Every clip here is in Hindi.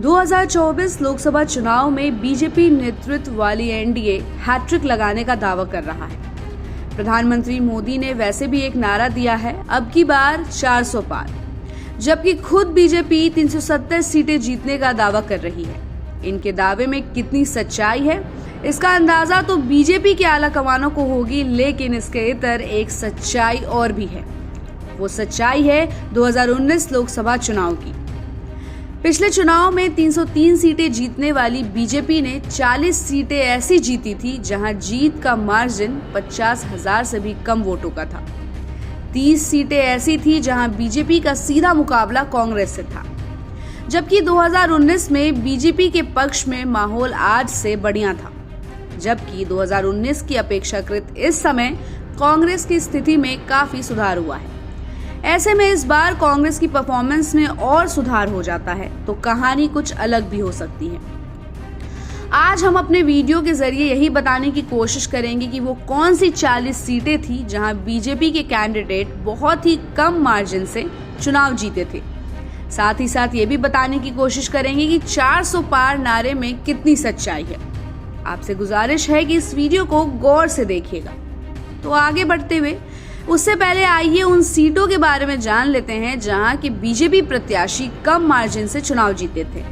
2024 लोकसभा चुनाव में बीजेपी नेतृत्व वाली एनडीए हैट्रिक लगाने का दावा कर रहा है। प्रधानमंत्री मोदी ने वैसे भी एक नारा दिया है, अब की बार 400 पार, जबकि खुद बीजेपी 370 सीटें जीतने का दावा कर रही है। इनके दावे में कितनी सच्चाई है, इसका अंदाजा तो बीजेपी के आला कमानों को होगी, लेकिन इसके इतर एक सच्चाई और भी है। वो सच्चाई है 2019 लोकसभा चुनाव की। पिछले चुनाव में 303 सीटें जीतने वाली बीजेपी ने 40 सीटें ऐसी जीती थी जहां जीत का मार्जिन 50,000 से भी कम वोटों का था। 30 सीटें ऐसी थी जहां बीजेपी का सीधा मुकाबला कांग्रेस से था, जबकि 2019 में बीजेपी के पक्ष में माहौल आज से बढ़िया था, जबकि 2019 की अपेक्षाकृत इस समय कांग्रेस की स्थिति में काफी सुधार हुआ है। ऐसे में इस बार कांग्रेस की परफॉर्मेंस में और सुधार हो जाता है तो कहानी कुछ अलग भी हो सकती है। आज हम अपने वीडियो के जरिए यही बताने की कोशिश करेंगे कि वो कौन सी 40 सीटें थी जहां बीजेपी के कैंडिडेट बहुत ही कम मार्जिन से चुनाव जीते थे। साथ ही साथ ये भी बताने की कोशिश करेंगे कि 400 पार नारे में कितनी सच्चाई है। आपसे गुजारिश है कि इस वीडियो को गौर से देखिएगा। तो आगे बढ़ते हुए उससे पहले आइए उन सीटों के बारे में जान लेते हैं जहां के बीजेपी प्रत्याशी कम मार्जिन से चुनाव जीते थे।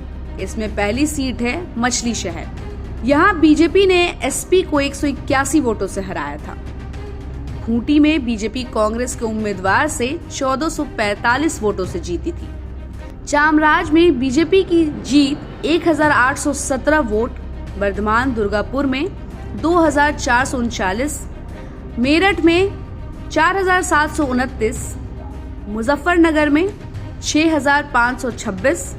इसमें पहली सीट है मछली शहर। यहां बीजेपी ने एसपी को 181 वोटों से हराया था। खूंटी में बीजेपी कांग्रेस के उम्मीदवार से 1445 वोटों से जीती थी। चामराज में बीजेपी की जीत 1817 वोट, वर्धमान दुर्गापुर में 2439, मेरठ में 4729, मुजफ्फरनगर में 6526,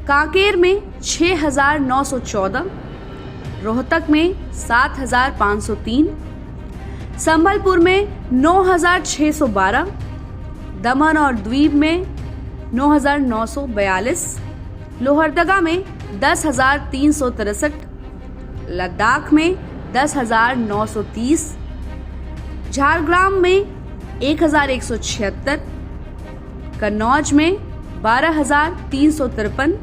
कांकेर में 6914, रोहतक में 7503, संबलपुर में 9612, दमन और दीव में 9942, लोहरदगा में 10,363, लद्दाख में 10,930, झारग्राम में 1,176, कन्नौज में 12,353,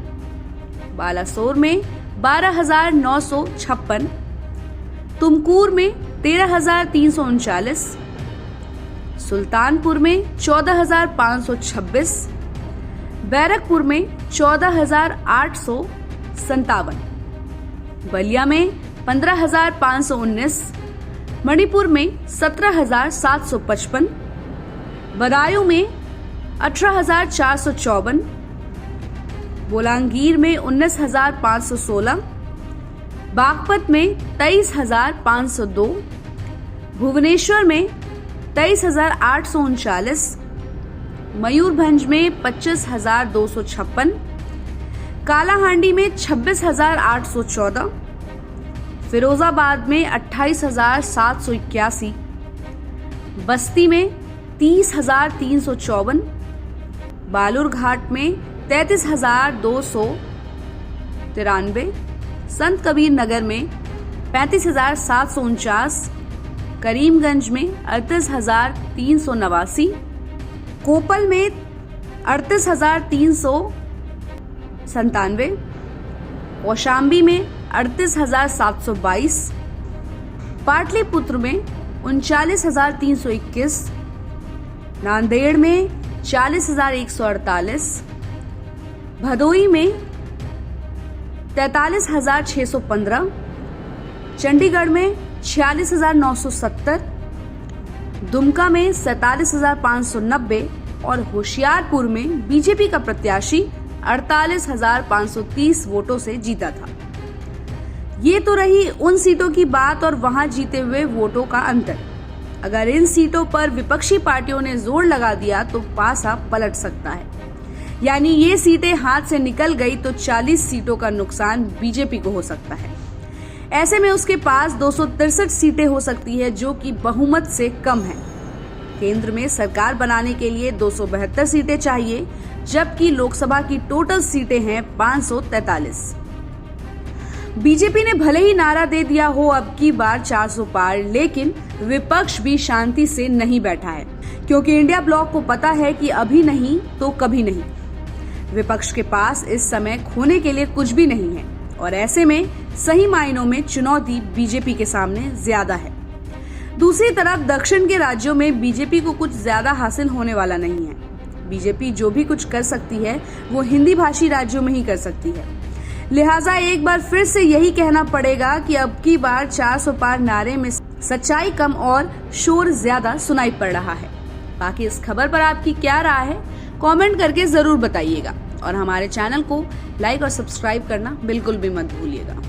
बालासोर में 12,956, तुमकुर में 13,339, सुल्तानपुर में 14,526, बैरकपुर में 14,857, बलिया में 15,519, मणिपुर में 17,755, बदायूं में 18,454, बोलांगीर में 19,516, बागपत में 23,502, भुवनेश्वर में 23,839, मयूरभंज में 25,256, कालाहांडी में 26,814, फिरोजाबाद में 28,781, बस्ती में 30,354, बालूरघाट में 33,293, संत कबीर नगर में 35,749, करीमगंज में 38,389, कोपल में 38,397, कौशाम्बी में 38,722, पाटलिपुत्र में 39,321, नांदेड़ में 40,148, भदोई में 43,615, चंडीगढ़ में 46,970, दुमका में 47,590 और होशियारपुर में बीजेपी का प्रत्याशी 48,530 वोटों से जीता था। ये तो रही उन सीटों की बात और वहां जीते हुए वोटों का अंतर। अगर इन सीटों पर विपक्षी पार्टियों ने जोर लगा दिया तो पासा पलट सकता है, यानी ये सीटें हाथ से निकल गई तो 40 सीटों का नुकसान बीजेपी को हो सकता है। ऐसे में उसके पास 263 सीटें हो सकती है, जो कि बहुमत से कम है। केंद्र में सरकार बनाने के लिए 272 सीटें चाहिए, जबकि लोकसभा की टोटल सीटें हैं 543। बीजेपी ने भले ही नारा दे दिया हो अब की बार 400 पार, लेकिन विपक्ष भी शांति से नहीं बैठा है, क्योंकि इंडिया ब्लॉक को पता है कि अभी नहीं तो कभी नहीं। विपक्ष के पास इस समय खोने के लिए कुछ भी नहीं है और ऐसे में सही मायनों में चुनौती बीजेपी के सामने ज्यादा है। दूसरी तरफ दक्षिण के राज्यों में बीजेपी को कुछ ज्यादा हासिल होने वाला नहीं है। बीजेपी जो भी कुछ कर सकती है वो हिंदी भाषी राज्यों में ही कर सकती है। लिहाजा एक बार फिर से यही कहना पड़ेगा कि अब की बार 400 पार नारे में सच्चाई कम और शोर ज्यादा सुनाई पड़ रहा है। बाकी इस खबर पर आपकी क्या राय है, कमेंट करके जरूर बताइएगा और हमारे चैनल को लाइक और सब्सक्राइब करना बिल्कुल भी मत भूलिएगा।